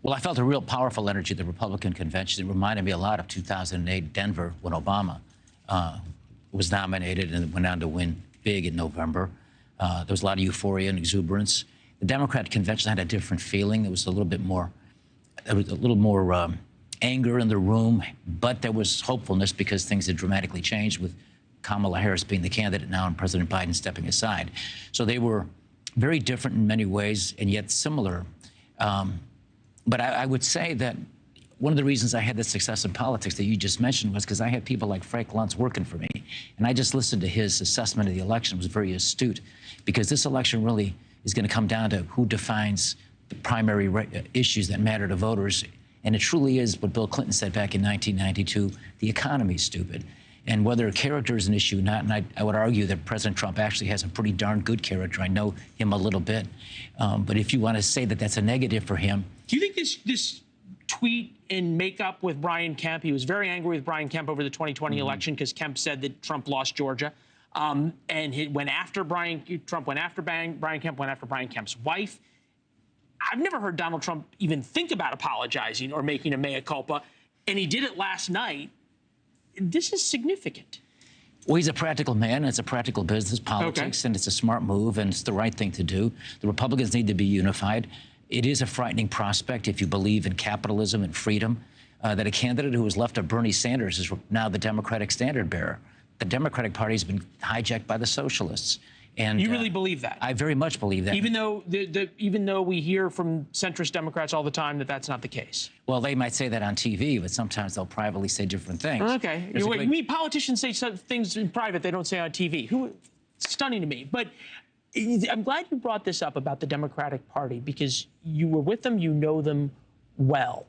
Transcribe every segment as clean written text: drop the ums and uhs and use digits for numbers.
Well, I felt a real powerful energy at the Republican convention. It reminded me a lot of 2008 Denver when Obama was nominated and went on to win big in November. There was a lot of euphoria and exuberance. The Democrat convention had a different feeling. There was a little bit more, anger in the room, but there was hopefulness because things had dramatically changed with Kamala Harris being the candidate now and President Biden stepping aside. So they were very different in many ways and yet similar. But I would say that one of the reasons I had the success in politics that you just mentioned was because I had people like Frank Luntz working for me. And I just listened to his assessment of the election. It was very astute, because this election really is going to come down to who defines the primary issues that matter to voters. And it truly is what Bill Clinton said back in 1992, the economy is stupid. And whether character is an issue or not, and I would argue that President Trump actually has a pretty darn good character. I know him a little bit. But if you want to say that that's a negative for him. Do you think this tweet and makeup with Brian Kemp, he was very angry with Brian Kemp over the 2020 election because Kemp said that Trump lost Georgia. And he went after Trump went after Brian Kemp, went after Brian Kemp's wife. I've never heard Donald Trump even think about apologizing or making a mea culpa. And he did it last night. This is significant. Well, he's a practical man, and it's a practical business, politics, and it's a smart move, and it's the right thing to do. The Republicans need to be unified. It is a frightening prospect, if you believe in capitalism and freedom, that a candidate who was left of Bernie Sanders is now the Democratic standard bearer. The Democratic Party has been hijacked by the socialists. And you really believe that? I very much believe that. Even though we hear from centrist Democrats all the time that that's not the case. Well, they might say that on TV, but sometimes they'll privately say different things. Okay. You mean politicians say things in private they don't say on TV? Stunning to me. But I'm glad you brought this up about the Democratic Party, because you were with them, you know them well.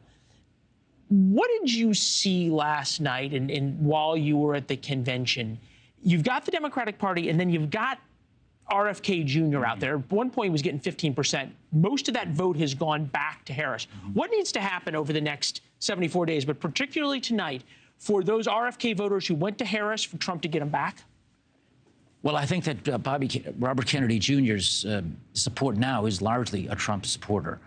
What did you see last night and while you were at the convention? You've got the Democratic Party, and then you've got RFK Jr. out there. At one point, he was getting 15%. Most of that vote has gone back to Harris. What needs to happen over the next 74 days, but particularly tonight, for those RFK voters who went to Harris for Trump to get them back? Well, I think that Robert Kennedy Jr.'s support now is largely a Trump supporter.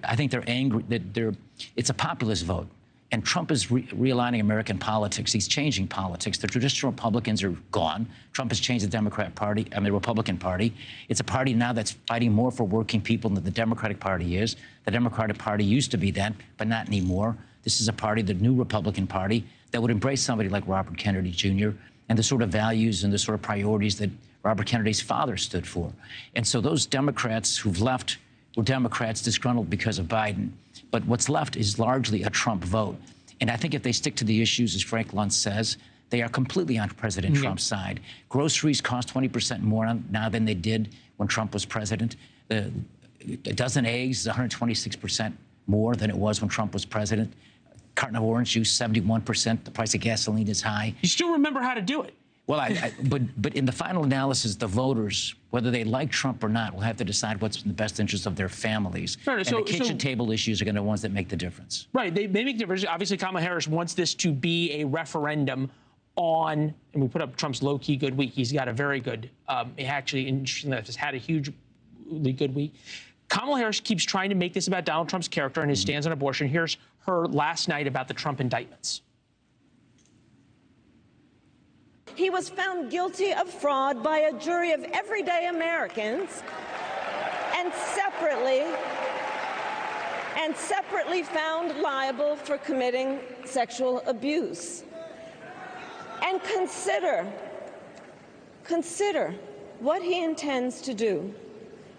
I think they're angry that it's a populist vote. And Trump is realigning American politics. He's changing politics. The traditional Republicans are gone. Trump has changed the Republican Party. It's a party now that's fighting more for working people than the Democratic Party is. The Democratic Party used to be that, but not anymore. This is a party, the new Republican Party, that would embrace somebody like Robert Kennedy Jr. and the sort of values and the sort of priorities that Robert Kennedy's father stood for. And so those Democrats who've left were Democrats disgruntled because of Biden. But what's left is largely a Trump vote. And I think if they stick to the issues, as Frank Luntz says, they are completely on President Trump's side. Groceries cost 20% more now than they did when Trump was president. A dozen eggs is 126% more than it was when Trump was president. Carton of orange juice, 71%. The price of gasoline is high. You still remember how to do it. Well, but in the final analysis, the voters, whether they like Trump or not, will have to decide what's in the best interest of their families. And the kitchen table issues are going to be the ones that make the difference. Right. They make the difference. Obviously, Kamala Harris wants this to be a referendum on, and we put up Trump's low-key good week. He's got a very good, he actually, interestingly enough, has had a hugely good week. Kamala Harris keeps trying to make this about Donald Trump's character and his stance on abortion. Here's her last night about the Trump indictments. He was found guilty of fraud by a jury of everyday Americans and separately found liable for committing sexual abuse. And consider what he intends to do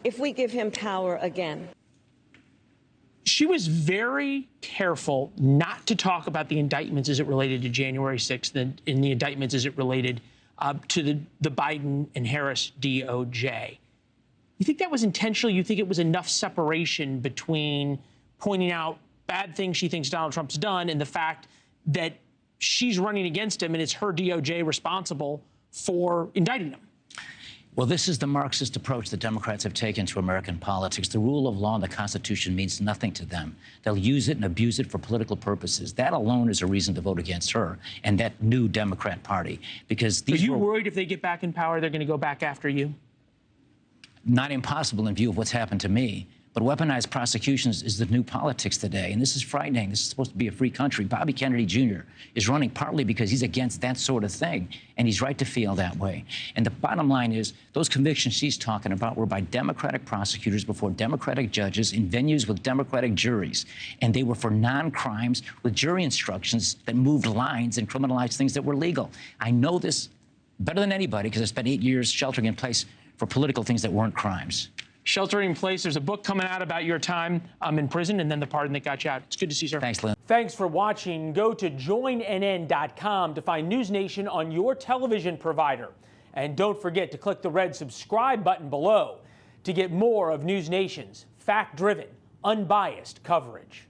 if we give him power again. She was very careful not to talk about the indictments as it related to January 6th and in the indictments as it related to the Biden and Harris DOJ. You think that was intentional? You think it was enough separation between pointing out bad things she thinks Donald Trump's done and the fact that she's running against him and it's her DOJ responsible for indicting him? Well, this is the Marxist approach that Democrats have taken to American politics. The rule of law and the Constitution means nothing to them. They'll use it and abuse it for political purposes. That alone is a reason to vote against her and that new Democrat Party. Because these Are you worried if they get back in power, they're going to go back after you? Not impossible in view of what's happened to me. But weaponized prosecutions is the new politics today, and this is frightening. This is supposed to be a free country. Bobby Kennedy Jr. is running partly because he's against that sort of thing, and he's right to feel that way. And the bottom line is, those convictions she's talking about were by Democratic prosecutors before Democratic judges in venues with Democratic juries, and they were for non-crimes with jury instructions that moved lines and criminalized things that were legal. I know this better than anybody because I spent 8 years sheltering in place for political things that weren't crimes. Sheltering in place. There's a book coming out about your time in prison and then the pardon that got you out. It's good to see you, sir. Thanks, Lynn. Thanks for watching. Go to joinnn.com to find NewsNation on your television provider. And don't forget to click the red subscribe button below to get more of NewsNation's fact-driven, unbiased coverage.